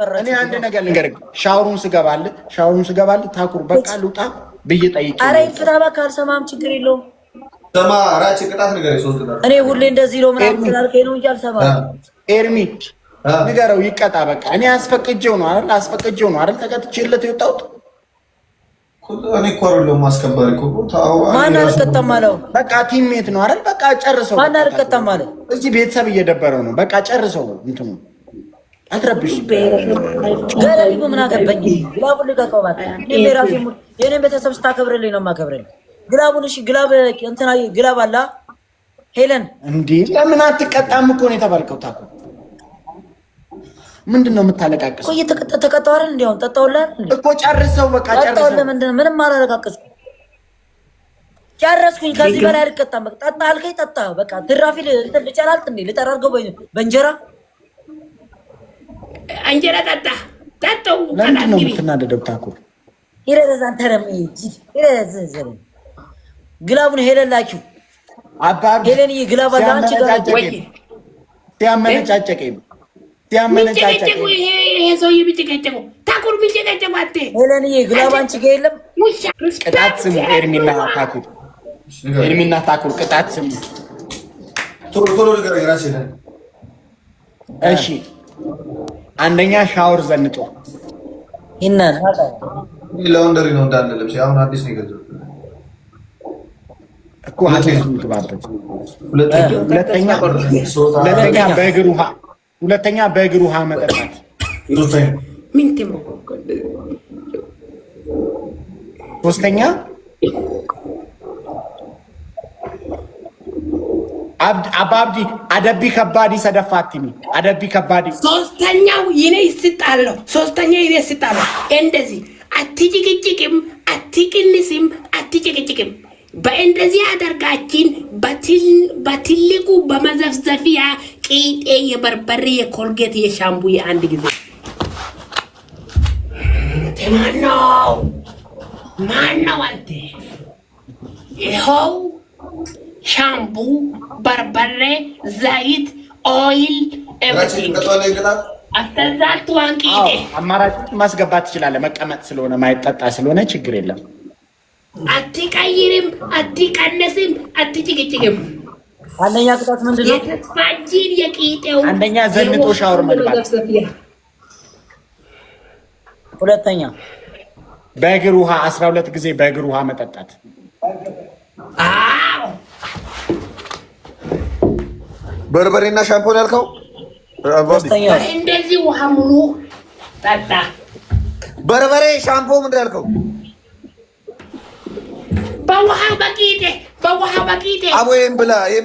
እኔ አንድ ነገር ልንገርህ፣ ሻወሩን ስገባልህ ታኩር በቃ ልውጣ ብዬ ጠይቄ። ኧረ ፍታ እባክህ፣ አልሰማም። ችግር የለውም። ሰማ አራጭ ቅጣት ንገረኝ። 3 ቅጣት እኔ ሁሌ እንደዚህ ነው ምናምን ስላልከኝ ነው እንጂ አልሰማም። ኤርሚ ንገረው ይቀጣ። በቃ እኔ አስፈቅጄው ነው አይደል ተቀጥቼለት የወጣሁት። እኔ እኮ አይደለሁም አስከባሪ እኮ ማን አልቀጣም አለው። በቃ ቲምሜት ነው አይደል? በቃ ጨርሰው። ማን አልቀጣም አለ። እዚህ ቤተሰብ እየደበረው ነው። በቃ ጨርሰው። እንትኑ አትረብሽ። ገለልኩ ምን አገባኝ? ግላቡን ልቀቀው እባክህ። እኔ ራሴ የኔን ቤተሰብ ስታከብርልኝ ነው የማከብርልኝ። ግላቡን እሺ፣ እንትና ግላብ አላ ሄለን እንዴ ለምን አትቀጣም እኮ ነው የተባልከው። ታኩ ምንድነው የምታለቃቅስ? ቆይ ተቀጣው አይደል? እንዴ አሁን ጠጣውልህ እኮ ጨርሰው። በቃ ጨርሰው። ምንም አላረጋግጥም። ጨረስኩኝ። ከዚህ በላይ አልቀጣም። በቃ ጠጣ አልከኝ፣ ጠጣ። በቃ ትራፊ እንትን ልጨላልጥ እንዴ? ልጠራርገው በእንጀራ እንጀራ ጠጣው። ለምንድን ነው የምትናደደው? ታኩ ይረዛ አንተረም ይረዛ ግላቡን ሄለን ላኪው። አባብ ሄለን ግላብ አለ አንቺ ጋር ወይ ሲያመነጫጨቀኝ ይሄ ሰውዬ ቢጨቀጨቁ ታኩር ቢጨቀጨቁ አቴ ሄለን ግላብ አንቺ ጋር የለም። ቅጣት ስሙ። ኤርሚና ታኩር ቅጣት ስሙ። ቶሎ ንገረኝ። ራሴ ነኝ። እሺ አንደኛ ሻወር ዘንጦ ይናን ላውንደሪ ነው እንዳለ ልብስ አሁን አዲስ ነው የገዛሁት እኮ አዲስ ነው ግባበት። ሁለተኛ በእግር ውሃ መጠጣት። ሶስተኛ አባብዲ አደቢ ከባዲ ሰደፋትኒ አደቢ ከባዲ። ሶስተኛው ይኔ ይስጣለሁ። እንደዚህ አትጭቅጭቅም፣ አትቅንስም፣ አትጭቅጭቅም። በእንደዚህ አደርጋችን በትልቁ በመዘፍዘፊያ ቂጤ የበርበሬ የኮልጌት የሻምቡ የአንድ ጊዜ ማነው አንተ? ይኸው ሻምቡ፣ በርበሬ፣ ዘይት፣ ኦይል አስተዛልቱ አንቂጤ አማራጭ ማስገባት ትችላለህ። መቀመጥ ስለሆነ ማይጠጣ ስለሆነ ችግር የለም። አትቀይርም፣ አትቀነስም፣ አትጭቅጭቅም። አንደኛ ቅጣት ምንድን ነው? የተስፋጅን የቂጤው አንደኛ ዘንጦ ሻወር መግባት። ሁለተኛ በእግር ውሃ 12 ጊዜ በእግር ውሃ መጠጣት። አዎ በርበሬና ሻምፖን ያልከው እንደዚህ ውሃ ሙሉ ጠጣ። በርበሬ ሻምፖ ምንድን ያልከው? በውሃ በቂጤ አቦ ይሄን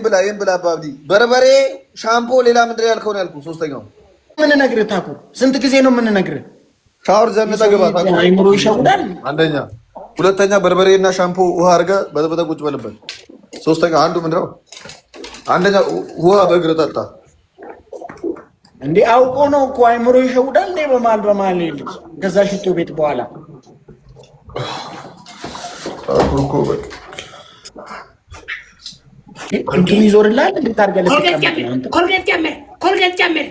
ብላ አባብዲ። በርበሬ ሻምፖ፣ ሌላ ምንድን ያልከው ነው ያልኩህ። ሶስተኛው ምን ነግርህ ታኩ? ስንት ጊዜ ነው ምን ነግርህ? ሻወር ዘንጠህ ግባ ታኩ። አይምሮ ይሸውዳል። አንደኛ፣ ሁለተኛ በርበሬና ሻምፖ ውሃ አድርገህ በጠበጠ ቁጭ በልበት። ሶስተኛ አንዱ ምንድን ነው? አንደኛ ውሃ በእግር ጠጣ። እንዴ አውቆ ነው እኮ አይምሮ ይሸውዳል። እንዴ በማል ልጅ ከዛ ሽቶ ቤት በኋላ እንትን ይዞርላል። እንዴት አድርገህ ልትቀመጥ? ኮልጌት ጨምር።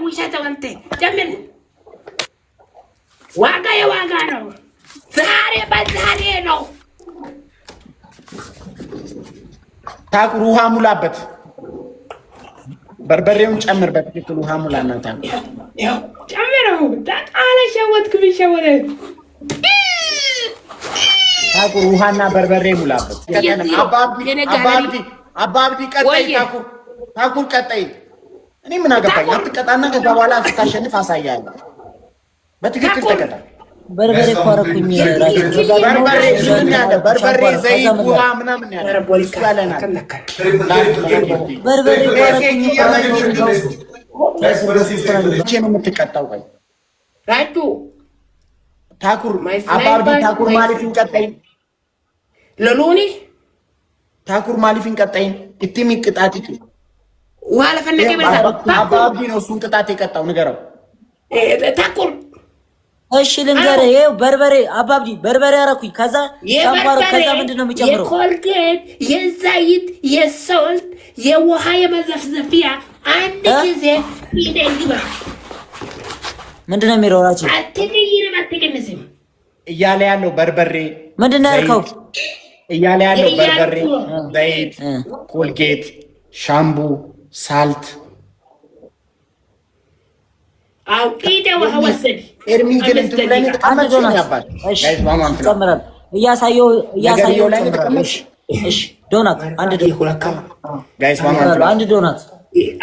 ውሻ ተወንተ ጨምር። ዋጋ የዋጋ ነው። ዛሬ በዛሬ ነው። ታኩር ውሃ ሙላበት። በርበሬውን ጨምር። በትክክል ውሃ ሙላና ታኩር ጨምረው። ጣጣለ ሸወትክ ቢሸወደ ታኩር ውሃና በርበሬ ሙላበት። አባብዲ ቀጣይ። ታኩር ቀጣይ። እኔ ምን አገባኝ? አትቀጣና ከዛ በኋላ ስታሸንፍ አሳያለሁ። በትክክል ተቀጣ። በርበሬ ኮረኩኝ። በርበሬ ዘይት፣ ውሃ ምናምን ያለ በርበሬ ኮረኩኝ። መቼ ነው የምትቀጣው? ቆይ ራጁ ታኩር አባብዲ ታኩር ማሊፊን ቀጣይ ለሎኒ ታኩር ማሊፊን ቀጣይ እትሚ ቅጣት ይቂ ዋለ ፈነገ አባብዲ ነው እሱን ቅጣት የቀጣው። ንገረው ታኩር እሺ ልንገርህ፣ ይኸው በርበሬ አባብዲ በርበሬ አደረኩኝ። ከዛ ሻምፓሩ ከዛ ምንድን ነው የሚጨምረው? የኮልጌት የዘይት የሶልት የውሃ የመዘፍዘፊያ አንድ ጊዜ ይደግባ ምንድነው የሚሮራችሁ? አትቀይርም፣ አትቀንስም እያለ ያለው በርበሬ ምንድነው ያልከው? እያለ ያለው በርበሬ፣ ዘይት፣ ኮልጌት፣ ሻምቡ፣ ሳልት አውቂደ ወሐወሰድ ኤርሚ ግን እንትን ላይ ተቀመጥ ያባል ጋይስ ማማን ተጨምራል እያሳየው ላይ ተቀመጥ። እሺ ዶናት አንድ ዶናት ጋይስ ማማን አንድ ዶናት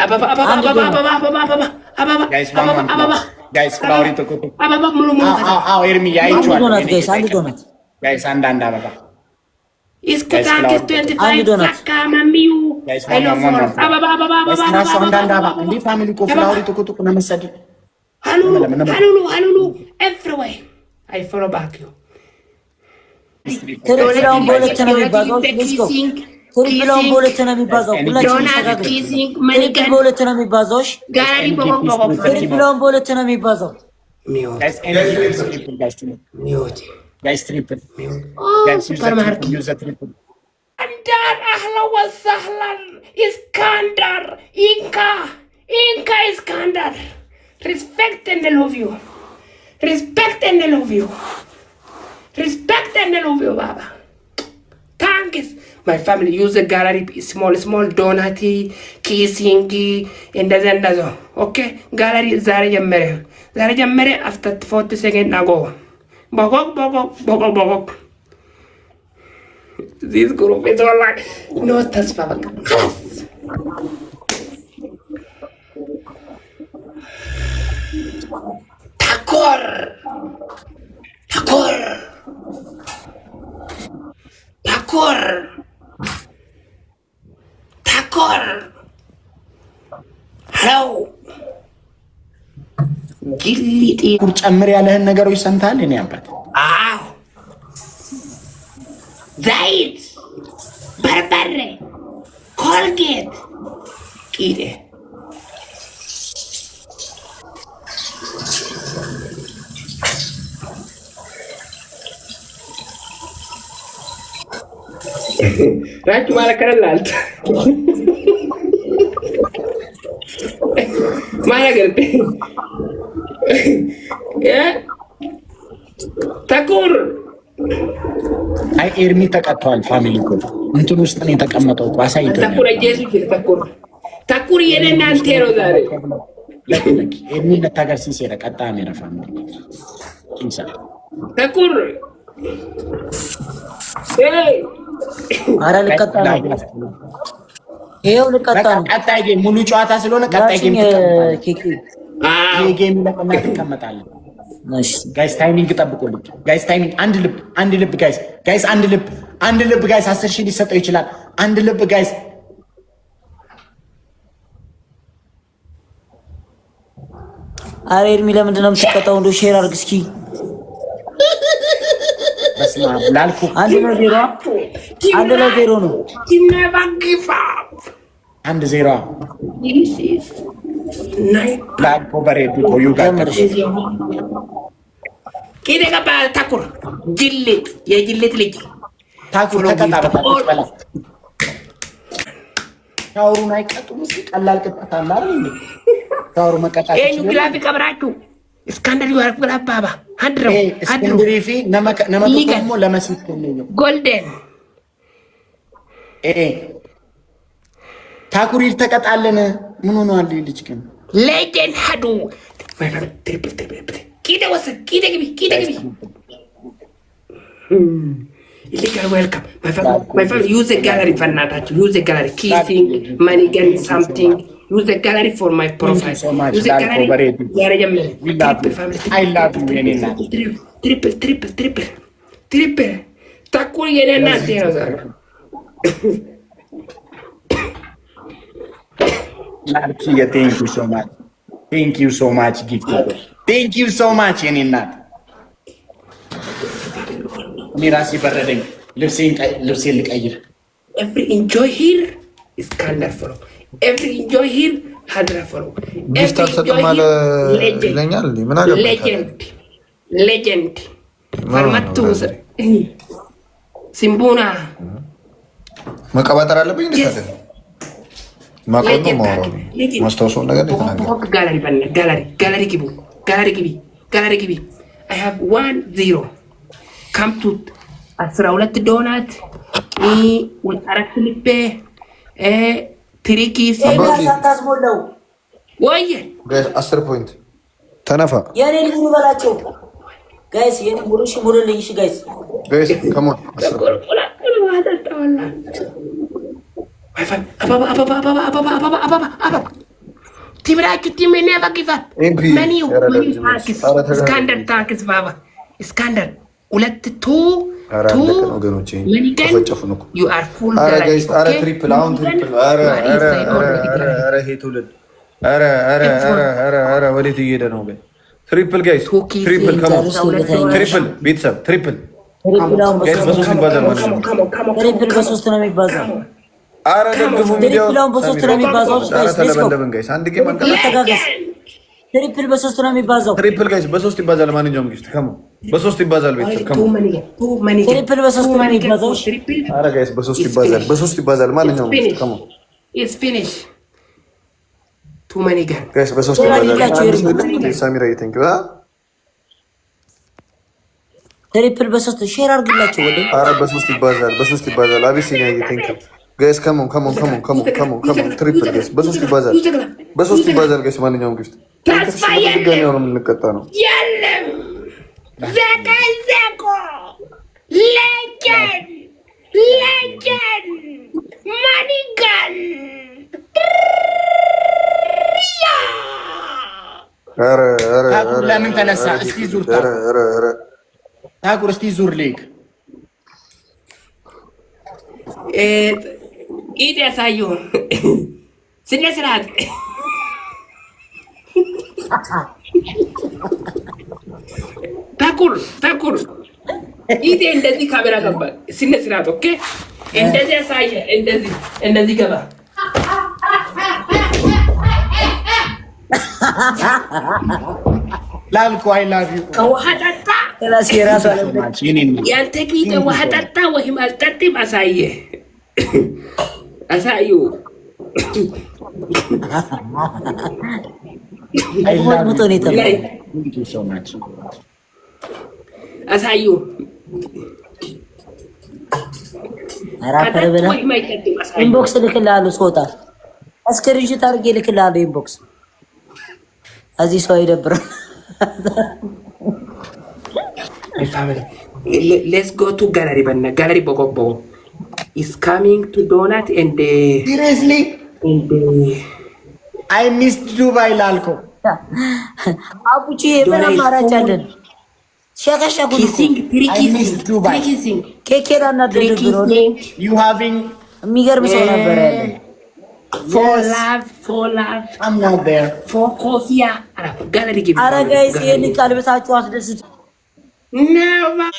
አባባ አባባ አባባ አባባ አባባ ጋይስ ማማን አባባ ጋይስ ፍላወር ተቆጡ አባባ ሙሉ ሙሉ አዎ ኤርሚ ያይቷል ዶናት ጋይስ አንድ ዶናት ጋይስ አንድ አበባ እስከታንክ 25 አካማሚዩ አባባ አባባ አባባ እንዴ ፋሚሊ ኮ ፍላወር ተቆጡ ነው መሰድ ሃሉሉ everywhere I follow back you ትሪፕላውን በሁለት ነው የሚባዛው። ትሪፕላውን በሁለት ነው የሚባዛው። ሁላችንም ተጋግረን ትሪፕል በሁለት ነው የሚባዛው። ትሪፕላውን በሁለት ነው የሚባዛው። ጋይስ ትሪፕል እስካንዳር አህላ ወሰህላን እስካንዳር ኢንካ እስካንዳር respect and love you Respect and love you, Baba. Thanks. My family use the gallery, small donut, kissing, and that's all. Okay? Gallery Zara Jamere after 40 seconds ago. Bogok. This group is all like, no, that's Baba. Takor. Hello. ጊሊቲ ጨምር ያለህን ነገሮች ሰምተሃል? እኔ አባት አዎ፣ ዘይት፣ በርበሬ፣ ኮልጌት፣ ቂጤ Rachu malakaralalt. Malagarte. ታኩር አይ ኤርሚ ተቀጥቷል። ፋሚሊ እኮ እንትን ውስጥ ነው የተቀመጠው። አሳይቶ ታኩር እጄስ ታኩር የኔና አንተ ነው ዛሬ ለክ ኤርሚ ለታገር ሲሰራ ቀጣ ነው ፋሚሊ ኢንሳ ታኩር አረ ልቀጣ ነው። ይሄው ልቀጣ ነው። ቀጣይ ጌም ሙሉ ጨዋታ ስለሆነ ቀጣይ ጌም ይሄ ጌም ለቀና ተቀመጣለን። እሺ ጋይስ ታይሚንግ ጠብቁልኝ። ጋይስ ታይሚንግ አንድ ልብ ጋይስ አንድ ልብ ጋይስ 10,000 ሊሰጠው ይችላል። አንድ ልብ ጋይስ አረ ኤርሚ ለምንድን ነው የምትቀጣው? እንደው ሼር አድርግ እስኪ። በስማ ላልኩ አንድ ለዜሮ ነው። አንድ ዜሮ ላልኩ በሬዱ ቆዩ ጋር ኪደ ገባ ታኩር ጅልት የጅልት ልጅ ታኩር ተቀጣጣ በላ ታውሩን አይቀጡም። ቀላል ቅጣት አለ አይደል? ታውሩ መቀጣት ይሄን ግላፍ ቀብራችሁ እስካንደር ይወርቅ ግላባባ አድሮ እስካንደሪፊ ነመቶ ለመስት ነው ጎልደን ታኩር ይተቀጣለን። ምን ሆኗል ልጅ ግን ሌጀንድ ሀዱ ትሪፕል ኪደ ወሰድ ኪደ ግቢ illegal welcome my family use the gallery for natachu use the gallery kissing money getting something use the gallery for my profile so much. Use the gallery yare jamme I love you yenena triple takul yenena teno sar Narkia, thank you so much gift thank you so much yenena ሚራሲ በረደኝ። ልብሴን ልቀይር። Every enjoy here is calendar follow. Every enjoy here hadra follow. ጊፍት አልሰጥም አለ ይለኛል። ምን አገባኝ? Legend. ፈርማቱ ሲምቡና መቀባጠር አለብኝ እንዴ? ማቆም ማውራ ማስታወሻው ነገር ጋላሪ ግቢ I have 1-0 come to 12 ዶናት አራት ልቤ ትሪኪስ ሳታስሞላው ወየ 10 ፖይንት ተነፋ የኔ ልጅ በላቸው ጋይስ የኔ ሙሉሽ ሙሉልኝ እሺ ጋይስ come on Timraችሁ ቲም never give up many ስካንደር ታክስ ባባ ስካንደር 2-2 you are full ትሪፕል አሁን ትሪፕል ወዴት እየሄደ ነው ትሪፕል ጋይስ ትሪፕል ትሪፕል ቤተሰብ ትሪፕል ትሪፕል በሶስት ነው የሚባዛው አረ ደግፉ ሚዲያው ትሪፕል በሶስት ነው የሚባዛው ጋይስ አንድ ጌም ተጋጋስ ትሪፕል በሶስት ነው የሚባዛው ትሪፕል ጋይስ በሶስት ይባዛል ማንኛውም ጊፍት ከሙ በሶስት ይባዛል ቤተሰብ ከሙ ትሪፕል በሶስት ነው የሚባዛው አረ ጋይስ በሶስት ይባዛል ማንኛውም ጊፍት ከሙ is finish too many guys በሶስት ይባዛል ሳሚራ ይተንክ ትሪፕል በሶስት ሼር አድርግላችሁ ወደ አረ በሶስት ይባዛል አቢሲኒያ ይተንክ ጋይስ come on ትሪፕል ጋይስ በሶስት ይባዛል ጋይስ ማንኛውም ጊፍት ተስፋዬ ነው የምንቀጣ ነው የለም ዘቀዘቆ ሌጀንድ ማኒጋል ለምን ተነሳ እስኪ ዙር ታኩር እስቲ ዙር ሊግ ኢድ ያሳየው ስነ ስርዓት ታኩር ኢድ እንደዚህ ካሜራ ገባ ስነ ስርዓት ኦኬ እንደዚህ ያሳየ እንደዚህ ገባ ላልኩ አይ ላቭ ዩ ውሃ ጠጣ ያንተ ቂጥ ውሃ ጠጣ ወይም አልጠጥም አሳዩ አሳዩ ኢንቦክስ ልክልሃለሁ ስወጣ እስክሪንሾት አድርጌ ልክልሃለሁ ኢንቦክስ እዚህ ሰው አይደብርም let's go to gallery bokobo is coming to donut and seriously I missed Dubai ላልኩ አቡቺ ምን አማራጭ አለን ሸከሸኩ kissing ኬኬዳና ድብሮ you having የሚገርም ሰው ነበር ያለ for love I'm not there for coffee gallery give አረ ጋይስ ይሄን ቃል በሳችሁ አስደስቱ never